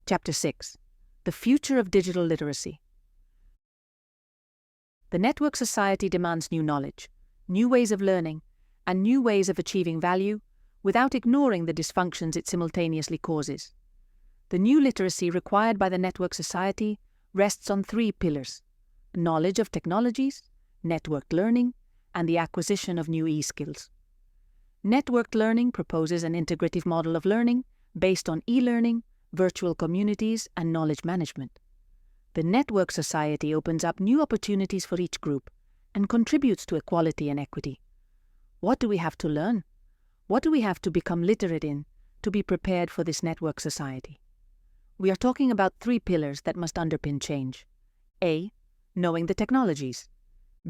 Chapter 6: The Future of Digital Literacy. The network society demands new knowledge, new ways of learning, and new ways of achieving value without ignoring the dysfunctions it simultaneously causes. The new literacy required by the network society rests on three pillars: knowledge of technologies, networked learning, and the acquisition of new e-skills. Networked learning proposes an integrative model of learning based on e-learning, virtual communities, and knowledge management. The network society opens up new opportunities for each group and contributes to equality and equity. What do we have to learn? What do we have to become literate in to be prepared for this network society? We are talking about three pillars that must underpin change. A. Knowing the technologies.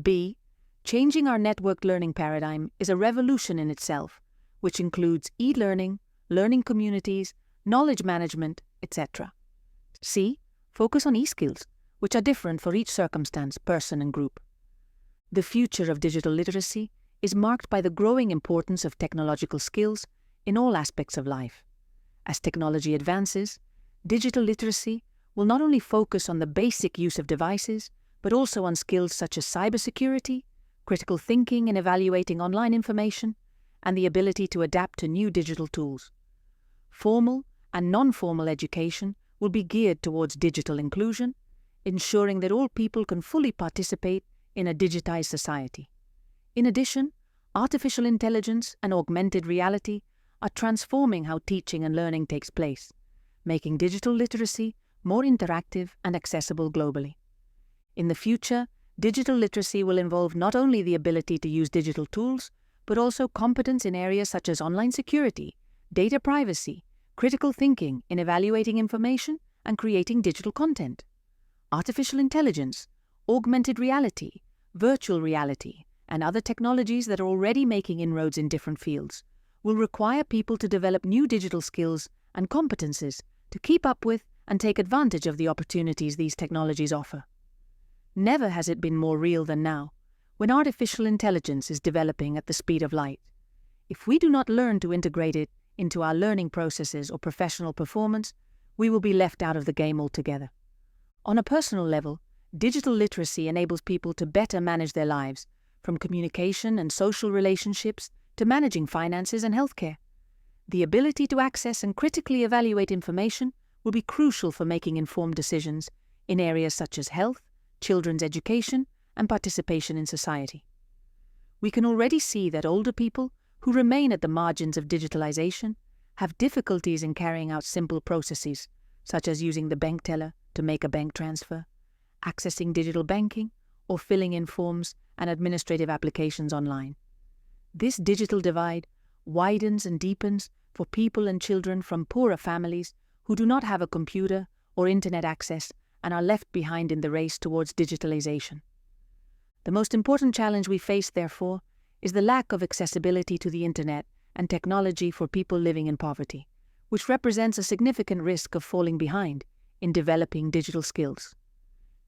B. Changing our networked learning paradigm is a revolution in itself, which includes e-learning, learning communities, knowledge management, etc. C. Focus on e-skills, which are different for each circumstance, person, and group. The future of digital literacy is marked by the growing importance of technological skills in all aspects of life. As technology advances, digital literacy will not only focus on the basic use of devices, but also on skills such as cybersecurity, critical thinking in evaluating online information, and the ability to adapt to new digital tools. Formal and non-formal education will be geared towards digital inclusion, ensuring that all people can fully participate in a digitized society. In addition, artificial intelligence and augmented reality are transforming how teaching and learning takes place, making digital literacy more interactive and accessible globally. In the future, digital literacy will involve not only the ability to use digital tools, but also competence in areas such as online security, data privacy, critical thinking in evaluating information and creating digital content. Artificial intelligence, augmented reality, virtual reality, and other technologies that are already making inroads in different fields will require people to develop new digital skills and competences to keep up with and take advantage of the opportunities these technologies offer. Never has it been more real than now, when artificial intelligence is developing at the speed of light. If we do not learn to integrate it into our learning processes or professional performance, we will be left out of the game altogether. On a personal level, digital literacy enables people to better manage their lives, from communication and social relationships to managing finances and healthcare. The ability to access and critically evaluate information will be crucial for making informed decisions in areas such as health, children's education, and participation in society. We can already see that older people who remain at the margins of digitalization have difficulties in carrying out simple processes, such as using the bank teller to make a bank transfer, accessing digital banking, or filling in forms and administrative applications online. This digital divide widens and deepens for people and children from poorer families who do not have a computer or internet access and are left behind in the race towards digitalization. The most important challenge we face, therefore, is the lack of accessibility to the internet and technology for people living in poverty, which represents a significant risk of falling behind in developing digital skills.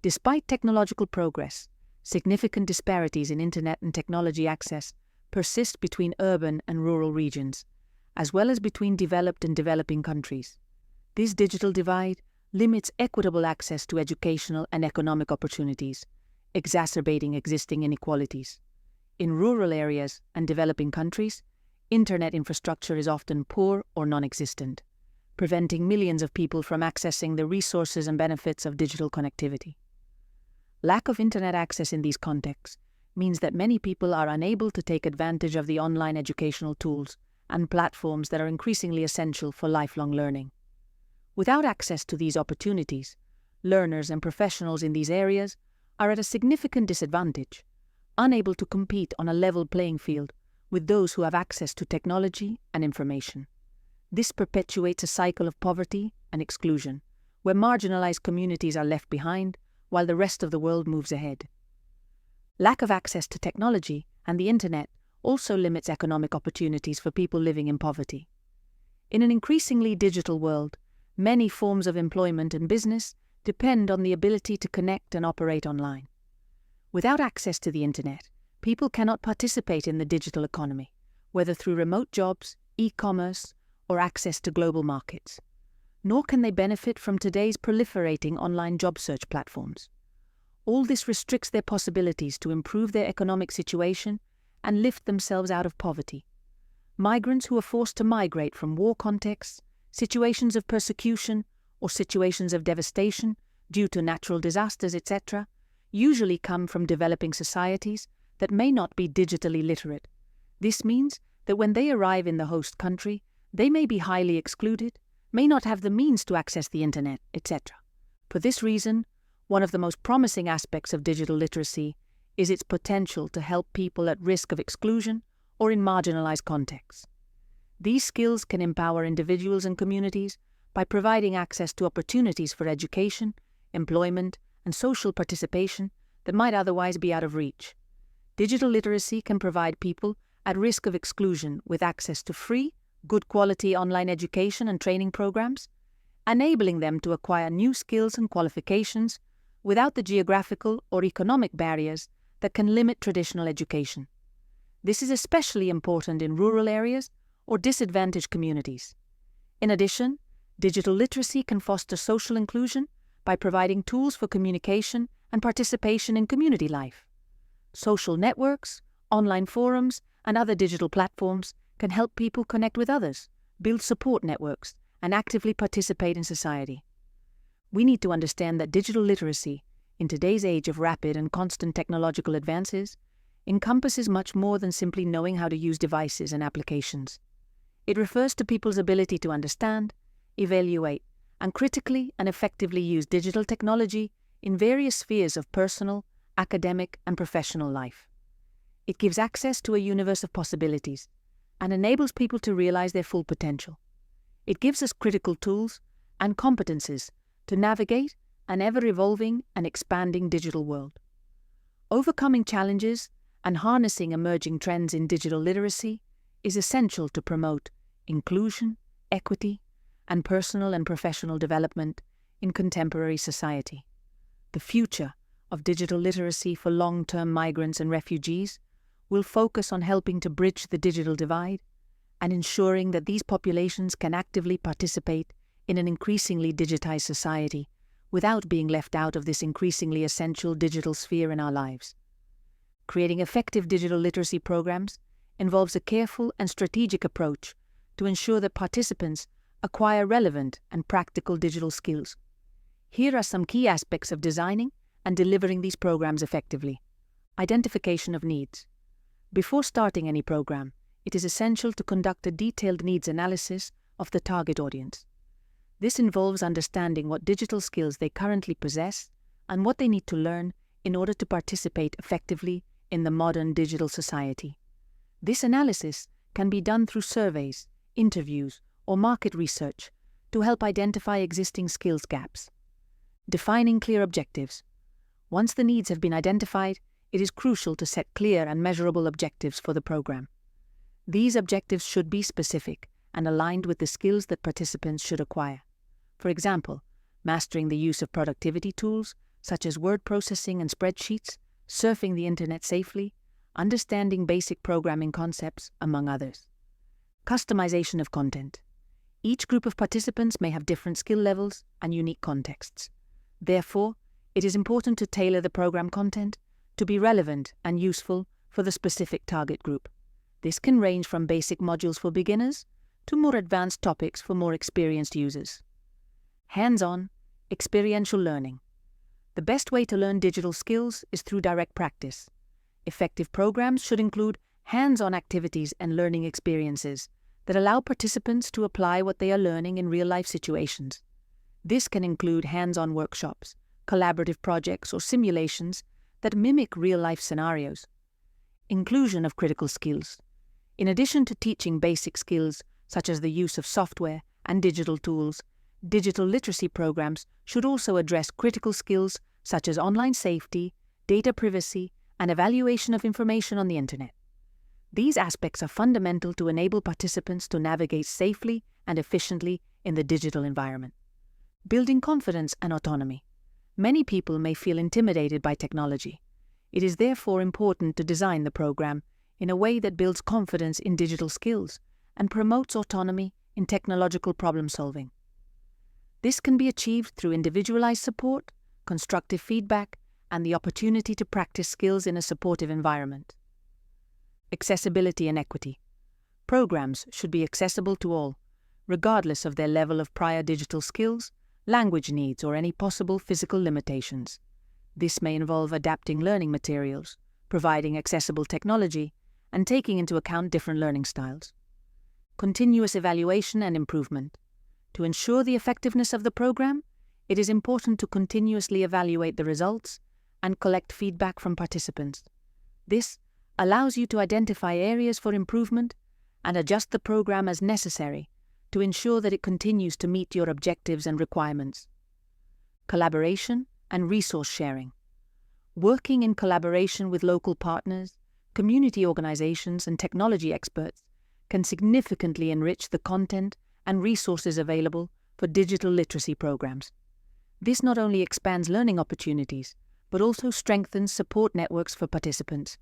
Despite technological progress, significant disparities in internet and technology access persist between urban and rural regions, as well as between developed and developing countries. This digital divide limits equitable access to educational and economic opportunities, exacerbating existing inequalities. In rural areas and developing countries, internet infrastructure is often poor or non-existent, preventing millions of people from accessing the resources and benefits of digital connectivity. Lack of internet access in these contexts means that many people are unable to take advantage of the online educational tools and platforms that are increasingly essential for lifelong learning. Without access to these opportunities, learners and professionals in these areas are at a significant disadvantage, unable to compete on a level playing field with those who have access to technology and information. This perpetuates a cycle of poverty and exclusion, where marginalized communities are left behind while the rest of the world moves ahead. Lack of access to technology and the internet also limits economic opportunities for people living in poverty. In an increasingly digital world, many forms of employment and business depend on the ability to connect and operate online. Without access to the internet, people cannot participate in the digital economy, whether through remote jobs, e-commerce, or access to global markets. nor can they benefit from today's proliferating online job search platforms. All this restricts their possibilities to improve their economic situation and lift themselves out of poverty. Migrants who are forced to migrate from war contexts, situations of persecution, or situations of devastation due to natural disasters, etc., usually come from developing societies that may not be digitally literate. This means that when they arrive in the host country, they may be highly excluded, may not have the means to access the internet, etc. For this reason, one of the most promising aspects of digital literacy is its potential to help people at risk of exclusion or in marginalized contexts. These skills can empower individuals and communities by providing access to opportunities for education, employment, and social participation that might otherwise be out of reach. Digital literacy can provide people at risk of exclusion with access to free, good-quality online education and training programs, enabling them to acquire new skills and qualifications without the geographical or economic barriers that can limit traditional education. This is especially important in rural areas or disadvantaged communities. In addition, digital literacy can foster social inclusion by providing tools for communication and participation in community life. Social networks, online forums, and other digital platforms can help people connect with others, build support networks, and actively participate in society. We need to understand that digital literacy, in today's age of rapid and constant technological advances, encompasses much more than simply knowing how to use devices and applications. It refers to people's ability to understand, evaluate, and critically and effectively use digital technology in various spheres of personal, academic, and professional life. It gives access to a universe of possibilities and enables people to realize their full potential. It gives us critical tools and competencies to navigate an ever-evolving and expanding digital world. Overcoming challenges and harnessing emerging trends in digital literacy is essential to promote inclusion, equity, and personal and professional development in contemporary society. The future of digital literacy for long-term migrants and refugees will focus on helping to bridge the digital divide and ensuring that these populations can actively participate in an increasingly digitized society without being left out of this increasingly essential digital sphere in our lives. Creating effective digital literacy programs involves a careful and strategic approach to ensure that participants acquire relevant and practical digital skills. Here are some key aspects of designing and delivering these programs effectively. Identification of needs. Before starting any program, it is essential to conduct a detailed needs analysis of the target audience. This involves understanding what digital skills they currently possess and what they need to learn in order to participate effectively in the modern digital society. This analysis can be done through surveys, interviews, or market research to help identify existing skills gaps. Defining clear objectives. Once the needs have been identified, it is crucial to set clear and measurable objectives for the program. These objectives should be specific and aligned with the skills that participants should acquire. For example, mastering the use of productivity tools such as word processing and spreadsheets, surfing the internet safely, understanding basic programming concepts, among others. Customization of content. Each group of participants may have different skill levels and unique contexts. Therefore, it is important to tailor the program content to be relevant and useful for the specific target group. This can range from basic modules for beginners to more advanced topics for more experienced users. Hands-on, experiential learning. The best way to learn digital skills is through direct practice. Effective programs should include hands-on activities and learning experiences that allow participants to apply what they are learning in real-life situations. This can include hands-on workshops, collaborative projects, or simulations that mimic real-life scenarios. Inclusion of critical skills. In addition to teaching basic skills such as the use of software and digital tools, digital literacy programs should also address critical skills such as online safety, data privacy, and evaluation of information on the internet. These aspects are fundamental to enable participants to navigate safely and efficiently in the digital environment. Building confidence and autonomy. Many people may feel intimidated by technology. It is therefore important to design the program in a way that builds confidence in digital skills and promotes autonomy in technological problem solving. This can be achieved through individualized support, constructive feedback, and the opportunity to practice skills in a supportive environment. Accessibility and equity. Programs should be accessible to all, regardless of their level of prior digital skills, language needs, or any possible physical limitations. This may involve adapting learning materials, providing accessible technology, and taking into account different learning styles. Continuous evaluation and improvement. To ensure the effectiveness of the program, it is important to continuously evaluate the results and collect feedback from participants. This allows you to identify areas for improvement and adjust the program as necessary to ensure that it continues to meet your objectives and requirements. Collaboration and resource sharing. Working in collaboration with local partners, community organizations, and technology experts can significantly enrich the content and resources available for digital literacy programs. This not only expands learning opportunities, but also strengthens support networks for participants.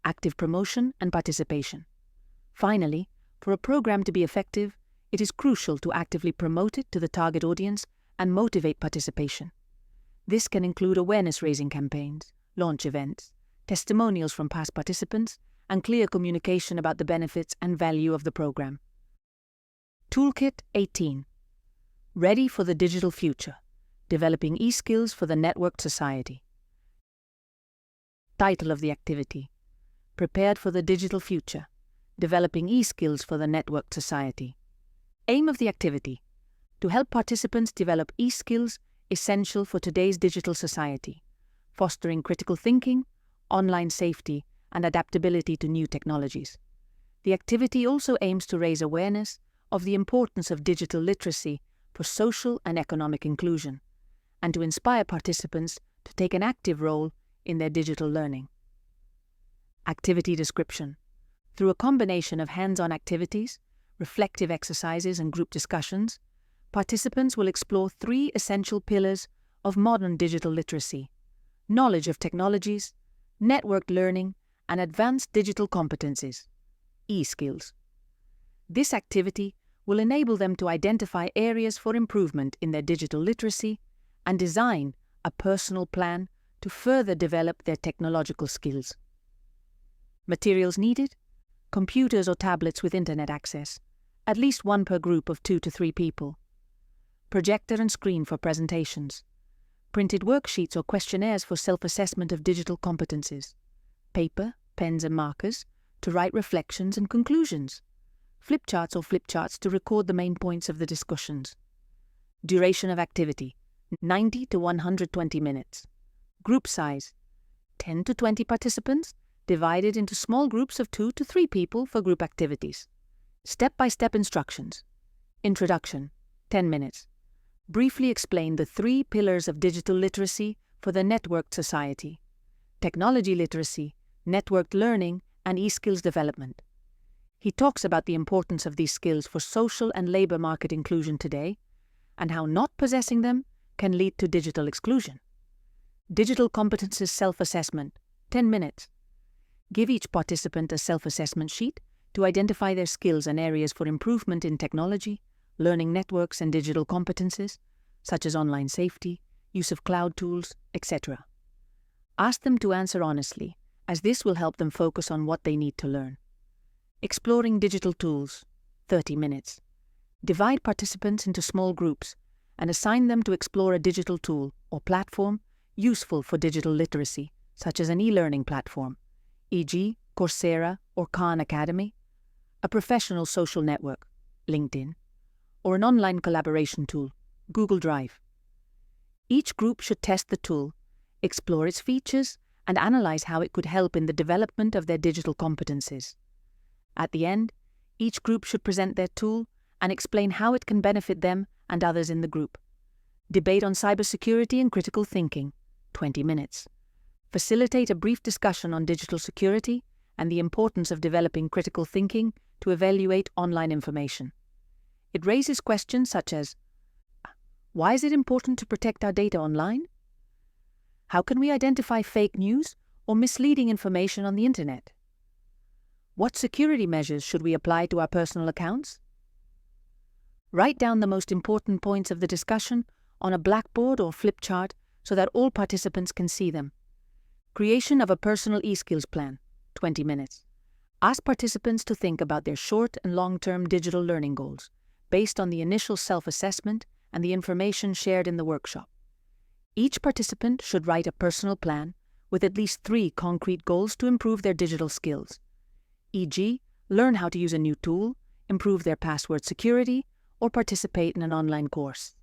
Active promotion and participation. Finally, for a program to be effective, it is crucial to actively promote it to the target audience and motivate participation. This can include awareness-raising campaigns, launch events, testimonials from past participants, and clear communication about the benefits and value of the program. Toolkit 18. Ready for the digital future. Developing e-skills for the networked society. Title of the activity. Prepared for the digital future. Developing e-skills for the networked society. Aim of the activity. To help participants develop e-skills essential for today's digital society, fostering critical thinking, online safety, and adaptability to new technologies. The activity also aims to raise awareness of the importance of digital literacy for social and economic inclusion, and to inspire participants to take an active role in their digital learning. Activity description. Through a combination of hands-on activities, reflective exercises, and group discussions, participants will explore 3 essential pillars of modern digital literacy: knowledge of technologies, networked learning, and advanced digital competencies, e-skills. This activity will enable them to identify areas for improvement in their digital literacy and design a personal plan to further develop their technological skills. Materials needed: computers or tablets with internet access, at least 1 per group of 2 to 3 people. Projector and screen for presentations. Printed worksheets or questionnaires for self-assessment of digital competencies. Paper, pens and markers to write reflections and conclusions. Flipcharts or flipcharts to record the main points of the discussions. Duration of activity: 90 to 120 minutes. Group size: 10 to 20 participants, divided into small groups of 2 to 3 people for group activities. Step-by-step instructions. Introduction: 10 minutes. Briefly explain the 3 pillars of digital literacy for the networked society: technology literacy, networked learning, and e-skills development. He talks about the importance of these skills for social and labor market inclusion today, and how not possessing them can lead to digital exclusion. Digital competences self-assessment: 10 minutes. Give each participant a self-assessment sheet to identify their skills and areas for improvement in technology, learning networks, and digital competences, such as online safety, use of cloud tools, etc. Ask them to answer honestly, as this will help them focus on what they need to learn. Exploring digital tools: 30 minutes. Divide participants into small groups and assign them to explore a digital tool or platform useful for digital literacy, such as an e-learning platform, e.g. Coursera or Khan Academy, a professional social network, LinkedIn, or an online collaboration tool, Google Drive. Each group should test the tool, explore its features, and analyze how it could help in the development of their digital competencies. At the end, each group should present their tool and explain how it can benefit them and others in the group. Debate on cybersecurity and critical thinking, 20 minutes. Facilitate a brief discussion on digital security and the importance of developing critical thinking to evaluate online information. It raises questions such as: why is it important to protect our data online? How can we identify fake news or misleading information on the internet? What security measures should we apply to our personal accounts? Write down the most important points of the discussion on a blackboard or flip chart so that all participants can see them. Creation of a personal e-skills plan, 20 minutes. Ask participants to think about their short and long-term digital learning goals, based on the initial self-assessment and the information shared in the workshop. Each participant should write a personal plan with at least 3 concrete goals to improve their digital skills, e.g., learn how to use a new tool, improve their password security, or participate in an online course.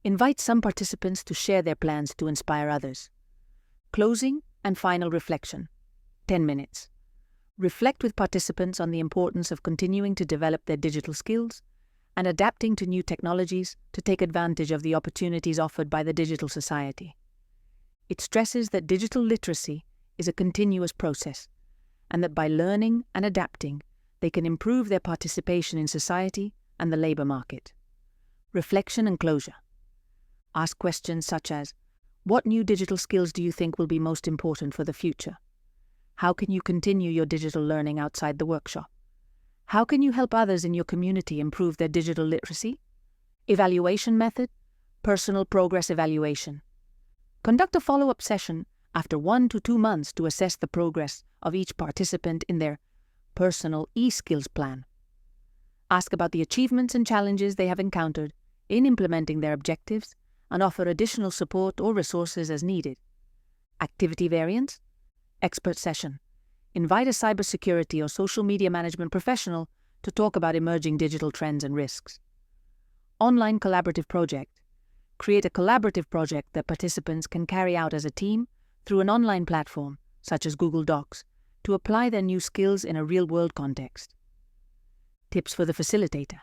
Invite some participants to share their plans to inspire others. Closing and final reflection, 10 minutes. Reflect with participants on the importance of continuing to develop their digital skills and adapting to new technologies to take advantage of the opportunities offered by the digital society. It stresses that digital literacy is a continuous process, and that by learning and adapting, they can improve their participation in society and the labor market. Reflection and closure. Ask questions such as, what new digital skills do you think will be most important for the future? How can you continue your digital learning outside the workshop? How can you help others in your community improve their digital literacy? Evaluation method, personal progress evaluation. Conduct a follow-up session after 1 to 2 months to assess the progress of each participant in their personal e-skills plan. Ask about the achievements and challenges they have encountered in implementing their objectives and offer additional support or resources as needed. Activity variants, expert session. Invite a cybersecurity or social media management professional to talk about emerging digital trends and risks. Online collaborative project. Create a collaborative project that participants can carry out as a team through an online platform, such as Google Docs, to apply their new skills in a real-world context. Tips for the facilitator.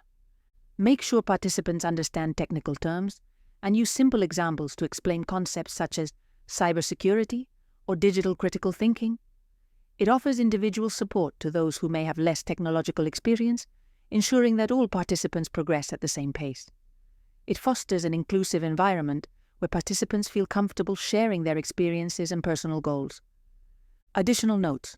Make sure participants understand technical terms and use simple examples to explain concepts such as cybersecurity or digital critical thinking. It offers individual support to those who may have less technological experience, ensuring that all participants progress at the same pace. It fosters an inclusive environment where participants feel comfortable sharing their experiences and personal goals. Additional notes.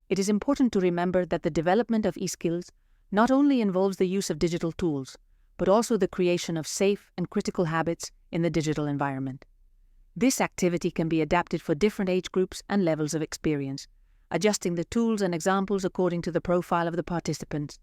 It is important to remember that the development of e-skills not only involves the use of digital tools, but also the creation of safe and critical habits in the digital environment. This activity can be adapted for different age groups and levels of experience, adjusting the tools and examples according to the profile of the participants.